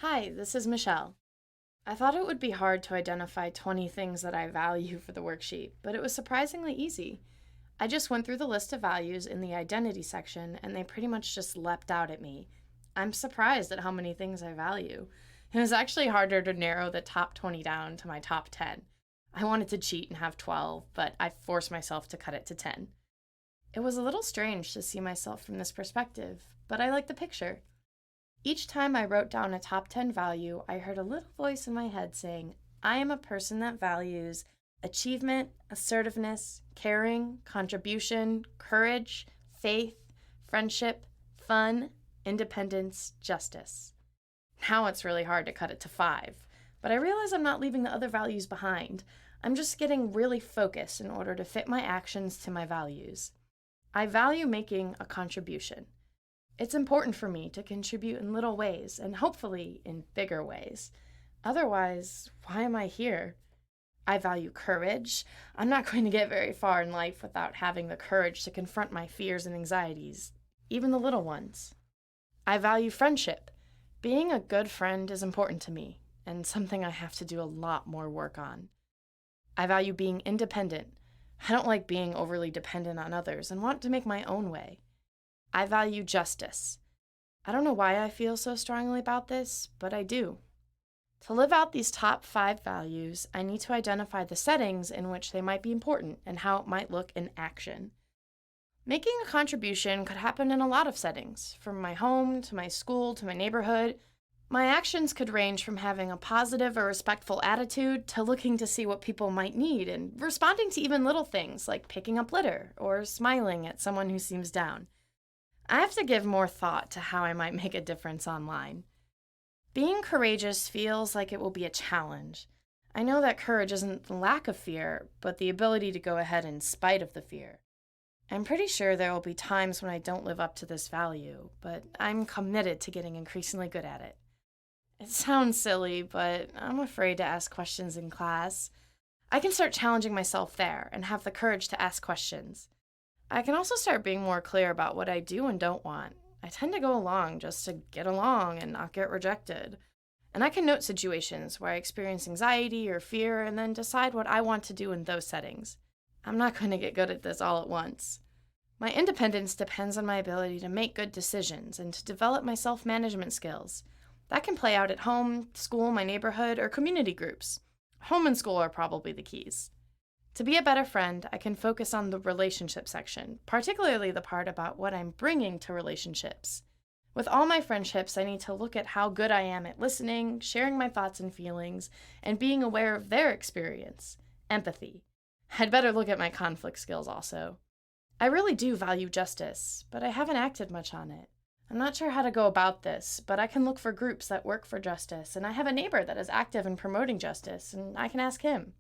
Hi, this is Michelle. I thought it would be hard to identify 20 things that I value for the worksheet, but it was surprisingly easy. I just went through the list of values in the identity section and they pretty much just leapt out at me. I'm surprised at how many things I value. It was actually harder to narrow the top 20 down to my top 10. I wanted to cheat and have 12, but I forced myself to cut it to 10. It was a little strange to see myself from this perspective, but I liked the picture. Each time I wrote down a top 10 value, I heard a little voice in my head saying, I am a person that values achievement, assertiveness, caring, contribution, courage, faith, friendship, fun, independence, justice. Now it's really hard to cut it to 5, but I realize I'm not leaving the other values behind. I'm just getting really focused in order to fit my actions to my values. I value making a contribution. It's important for me to contribute in little ways and hopefully in bigger ways. Otherwise, why am I here? I value courage. I'm not going to get very far in life without having the courage to confront my fears and anxieties, even the little ones. I value friendship. Being a good friend is important to me and something I have to do a lot more work on. I value being independent. I don't like being overly dependent on others and want to make my own way. I value justice. I don't know why I feel so strongly about this, but I do. To live out these top 5 values, I need to identify the settings in which they might be important and how it might look in action. Making a contribution could happen in a lot of settings, from my home to my school to my neighborhood. My actions could range from having a positive or respectful attitude to looking to see what people might need and responding to even little things like picking up litter or smiling at someone who seems down. I have to give more thought to how I might make a difference online. Being courageous feels like it will be a challenge. I know that courage isn't the lack of fear, but the ability to go ahead in spite of the fear. I'm pretty sure there will be times when I don't live up to this value, but I'm committed to getting increasingly good at it. It sounds silly, but I'm afraid to ask questions in class. I can start challenging myself there and have the courage to ask questions. I can also start being more clear about what I do and don't want. I tend to go along just to get along and not get rejected. And I can note situations where I experience anxiety or fear and then decide what I want to do in those settings. I'm not going to get good at this all at once. My independence depends on my ability to make good decisions and to develop my self-management skills. That can play out at home, school, my neighborhood, or community groups. Home and school are probably the keys. To be a better friend, I can focus on the relationship section, particularly the part about what I'm bringing to relationships. With all my friendships, I need to look at how good I am at listening, sharing my thoughts and feelings, and being aware of their experience. Empathy. I'd better look at my conflict skills also. I really do value justice, but I haven't acted much on it. I'm not sure how to go about this, but I can look for groups that work for justice, and I have a neighbor that is active in promoting justice, and I can ask him.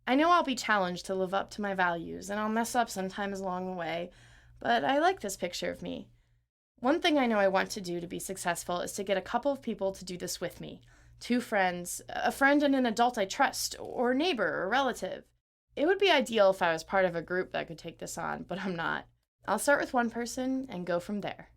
I know I'll be challenged to live up to my values, and I'll mess up sometimes along the way, but I like this picture of me. One thing I know I want to do to be successful is to get a couple of people to do this with me. 2 friends, a friend and an adult I trust, or a neighbor or relative. It would be ideal if I was part of a group that could take this on, but I'm not. I'll start with one person and go from there.